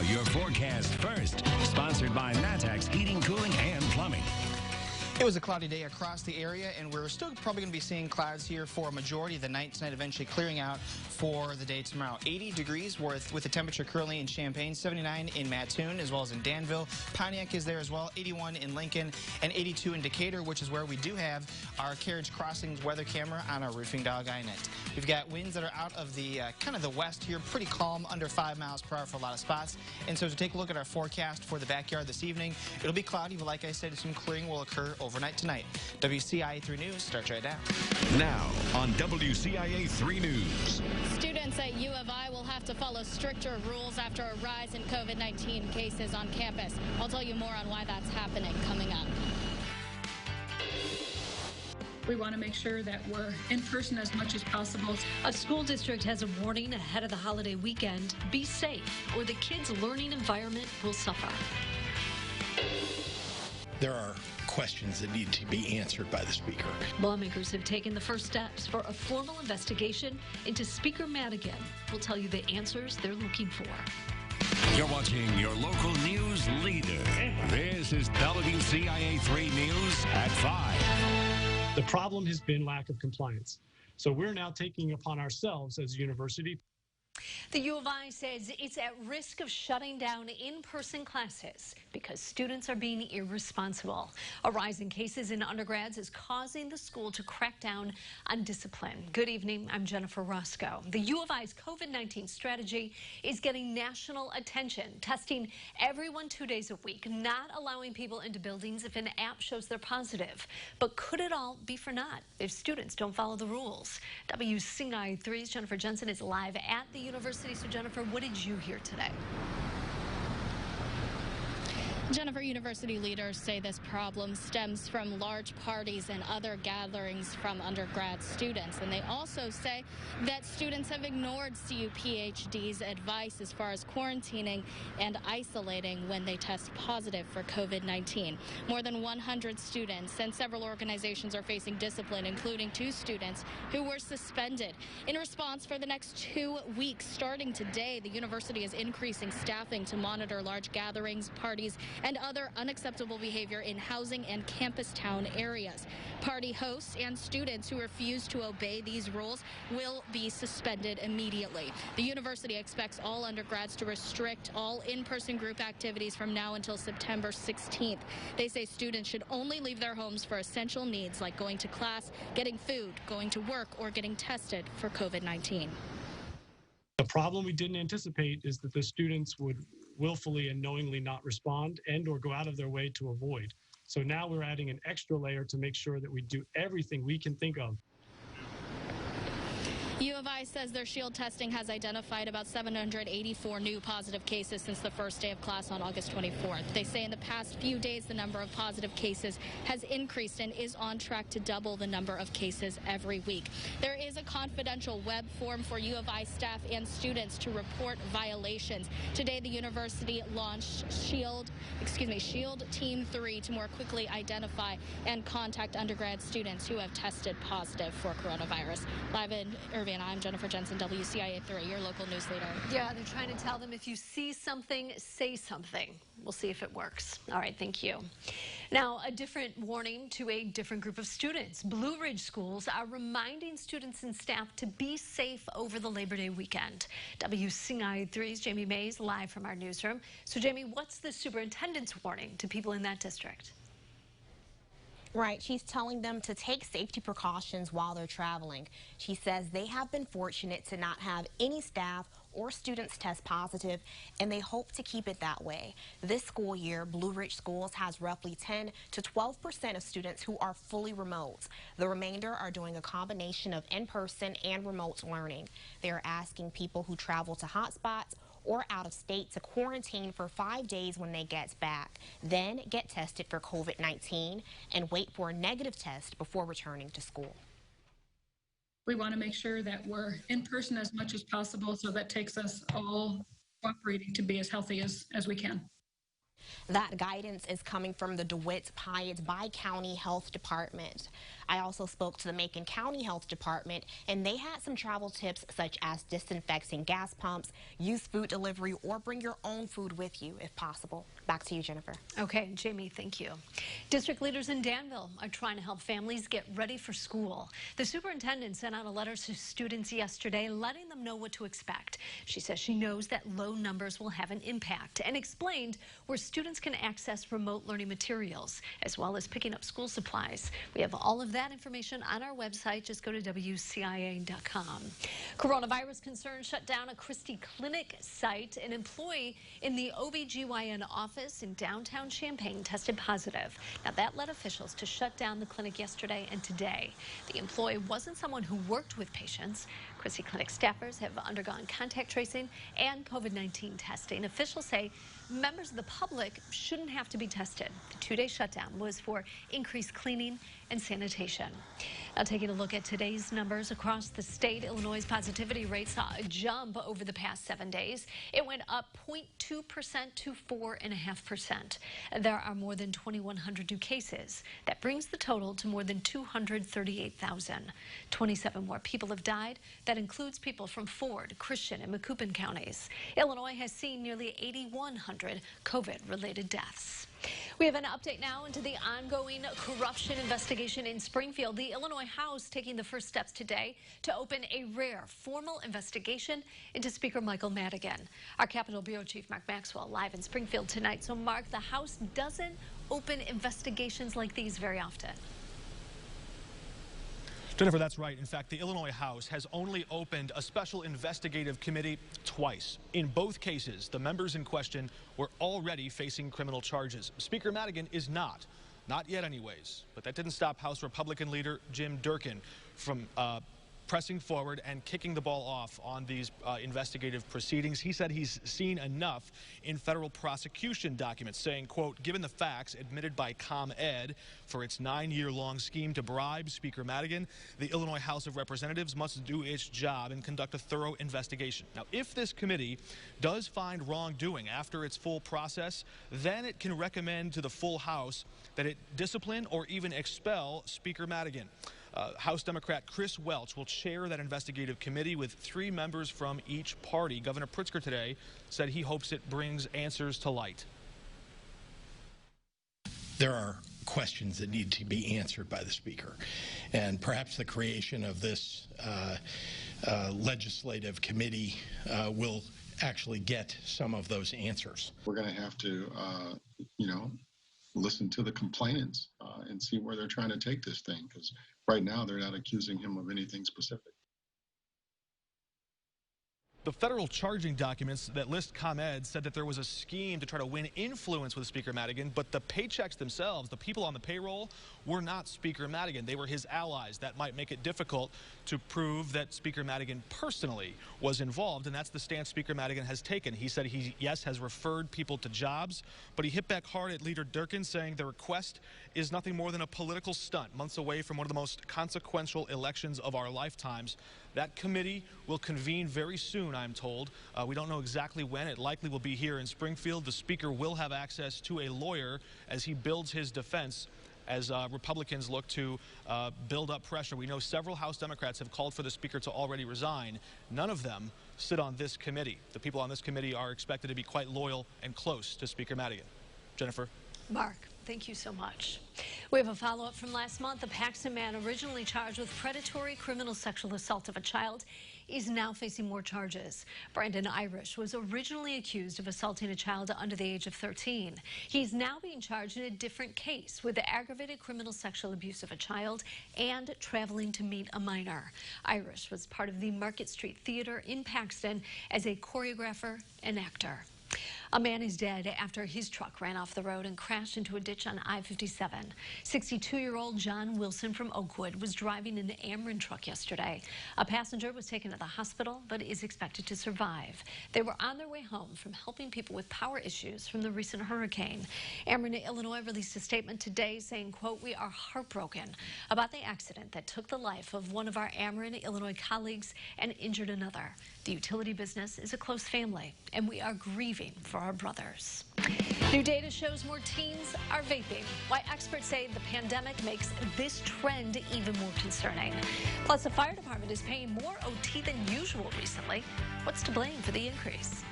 Your forecast first, sponsored by Natax Heating, Cooling, and Plumbing. It was a cloudy day across the area, and we're still probably going to be seeing clouds here for a majority of the night tonight, eventually clearing out for the day tomorrow. 80 degrees with the temperature currently in Champaign, 79 in Mattoon, as well as in Danville. Pontiac is there as well, 81 in Lincoln, and 82 in Decatur, which is where we do have our Carriage Crossings weather camera on our roofing dog eye net. We've got winds that are out of the kind of the west here, pretty calm, under 5 miles per hour for a lot of spots. And so to take a look at our forecast for the backyard this evening, it'll be cloudy, but like I said, some clearing will occur overnight tonight. WCIA 3 News starts right now. Now on WCIA 3 News. Students at U of I will have to follow stricter rules after a rise in COVID-19 cases on campus. I'll tell you more on why that's happening coming up. We want to make sure that we're in person as much as possible. A school district has a warning ahead of the holiday weekend. Be safe, or the kids' learning environment will suffer. There are questions that need to be answered by the Speaker. Lawmakers have taken the first steps for a formal investigation into Speaker Madigan. We'll tell you the answers they're looking for. You're watching your local news leader. This is WCIA 3 News at 5. The problem has been lack of compliance. So we're now taking upon ourselves as a university. The U of I says it's at risk of shutting down in-person classes because students are being irresponsible. A rise in cases in undergrads is causing the school to crack down on discipline. Good evening, I'm Jennifer ROSCOE. The U of I's COVID-19 strategy is getting national attention, testing everyone 2 days a week, not allowing people into buildings if an app shows they're positive. But could it all be for naught if students don't follow the rules? WCIA 3's Jennifer JENSEN is live at the university. So Jennifer, what did you hear today? Jennifer, university leaders say this problem stems from large parties and other gatherings from undergrad students. And they also say that students have ignored CUPHD's advice as far as quarantining and isolating when they test positive for COVID-19. More than 100 students and several organizations are facing discipline, including 2 students who were suspended. In response, for the next 2 weeks, starting today, the university is increasing staffing to monitor large gatherings, parties, and other unacceptable behavior in housing and campus town areas. Party hosts and students who refuse to obey these rules will be suspended immediately. The university expects all undergrads to restrict all in-person group activities from now until September 16th. They say students should only leave their homes for essential needs like going to class, getting food, going to work, or getting tested for COVID-19. The problem we didn't anticipate is that the students would willfully and knowingly not respond and or go out of their way to avoid. So now we're adding an extra layer to make sure that we do everything we can think of. U of I says their shield testing has identified about 784 new positive cases since the first day of class on August 24th. They say in the past few days, the number of positive cases has increased and is on track to double the number of cases every week. There is a confidential web form for U of I staff and students to report violations. Today, the university launched Shield Team 3 to more quickly identify and contact undergrad students who have tested positive for coronavirus. Live in Irvine, I'm Jennifer JENSEN, WCIA 3, your local news leader. Yeah, they're trying to tell them if you see something, say something. We'll see if it works. All right, thank you. Now, a different warning to a different group of students. Blue Ridge schools are reminding students and staff to be safe over the Labor Day weekend. WCIA 3's Jamie Mays live from our newsroom. So, Jamie, what's the superintendent's warning to people in that district? Right, she's telling them to take safety precautions while they're traveling. She says they have been fortunate to not have any staff or students test positive, and they hope to keep it that way. This school year, Blue Ridge Schools has roughly 10 to 12% of students who are fully remote. The remainder are doing a combination of in-person and remote learning. They are asking people who travel to hotspots or out of state to quarantine for 5 days when they get back, then get tested for COVID-19 and wait for a negative test before returning to school. We want to make sure that we're in person as much as possible, so that takes us all cooperating to be as healthy as we can. That guidance is coming from the DeWitt-Piatt's Bi-County Health Department. I also spoke to the Macon County Health Department, and they had some travel tips such as disinfecting gas pumps, use food delivery, or bring your own food with you if possible. Back to you, Jennifer. Okay, Jamie, thank you. District leaders in Danville are trying to help families get ready for school. The superintendent sent out a letter to students yesterday letting them know what to expect. She says she knows that low numbers will have an impact and explained where students can access remote learning materials as well as picking up school supplies. We have all of that information on our website. Just go to WCIA.com. Coronavirus concerns shut down a Christie Clinic site. An employee in the OBGYN office in downtown Champaign tested positive. Now that led officials to shut down the clinic yesterday and today. The employee wasn't someone who worked with patients. Christie Clinic staffers have undergone contact tracing and COVID-19 testing. Officials say members of the public shouldn't have to be tested. The two-day shutdown was for increased cleaning and sanitation. Now taking a look at today's numbers across the state, Illinois' positivity rate saw a jump over the past 7 days. It went up 0.2% to 4.5%. There are more than 2,100 new cases. That brings the total to more than 238,000. 27 more people have died. That includes people from Ford, Christian, and Macoupin counties. Illinois has seen nearly 8,100 COVID-related deaths. We have an update now into the ongoing corruption investigation in Springfield. The Illinois House taking the first steps today to open a rare formal investigation into Speaker Michael Madigan. Our Capitol Bureau Chief Mark Maxwell live in Springfield tonight. So Mark, the House doesn't open investigations like these very often. Jennifer, that's right. In fact, the Illinois House has only opened a special investigative committee twice. In both cases, the members in question were already facing criminal charges. Speaker Madigan is not yet anyways. But that didn't stop House Republican leader Jim Durkin from pressing forward and kicking the ball off on these investigative proceedings. He said he's seen enough in federal prosecution documents, saying, quote, given the facts admitted by ComEd for its 9-year-long scheme to bribe Speaker Madigan, the Illinois House of Representatives must do its job and conduct a thorough investigation. Now, if this committee does find wrongdoing after its full process, then it can recommend to the full House that it discipline or even expel Speaker Madigan. House Democrat Chris Welch will chair that investigative committee with 3 members from each party. Governor Pritzker today said he hopes it brings answers to light. There are questions that need to be answered by the Speaker, and perhaps the creation of this legislative committee will actually get some of those answers. We're going to have to, listen to the complainants and see where they're trying to take this thing, because right now they're not accusing him of anything specific. The federal charging documents that list ComEd said that there was a scheme to try to win influence with Speaker Madigan, but the paychecks themselves, the people on the payroll, were not Speaker Madigan. They were his allies. That might make it difficult to prove that Speaker Madigan personally was involved, and that's the stance Speaker Madigan has taken. He said he, yes, has referred people to jobs, but he hit back hard at Leader Durkin, saying the request is nothing more than a political stunt, months away from one of the most consequential elections of our lifetimes. That committee will convene very soon, I'm told. We don't know exactly when. It likely will be here in Springfield. The Speaker will have access to a lawyer as he builds his defense as Republicans look to build up pressure. We know several House Democrats have called for the Speaker to already resign. None of them sit on this committee. The people on this committee are expected to be quite loyal and close to Speaker Madigan. Jennifer. Mark, thank you so much. We have a follow-up from last month. A Paxton man originally charged with predatory criminal sexual assault of a child is now facing more charges. Brandon Irish was originally accused of assaulting a child under the age of 13. He's now being charged in a different case with the aggravated criminal sexual abuse of a child and traveling to meet a minor. Irish was part of the Market Street Theater in Paxton as a choreographer and actor. A man is dead after his truck ran off the road and crashed into a ditch on I-57. 62-year-old John Wilson from Oakwood was driving an Ameren truck yesterday. A passenger was taken to the hospital but is expected to survive. They were on their way home from helping people with power issues from the recent hurricane. Ameren, Illinois released a statement today saying, quote, we are heartbroken about the accident that took the life of one of our Ameren, Illinois colleagues and injured another. The utility business is a close family, and we are grieving for our brothers. New data shows more teens are vaping, why experts say the pandemic makes this trend even more concerning. Plus, the fire department is paying more OT than usual recently. What's to blame for the increase?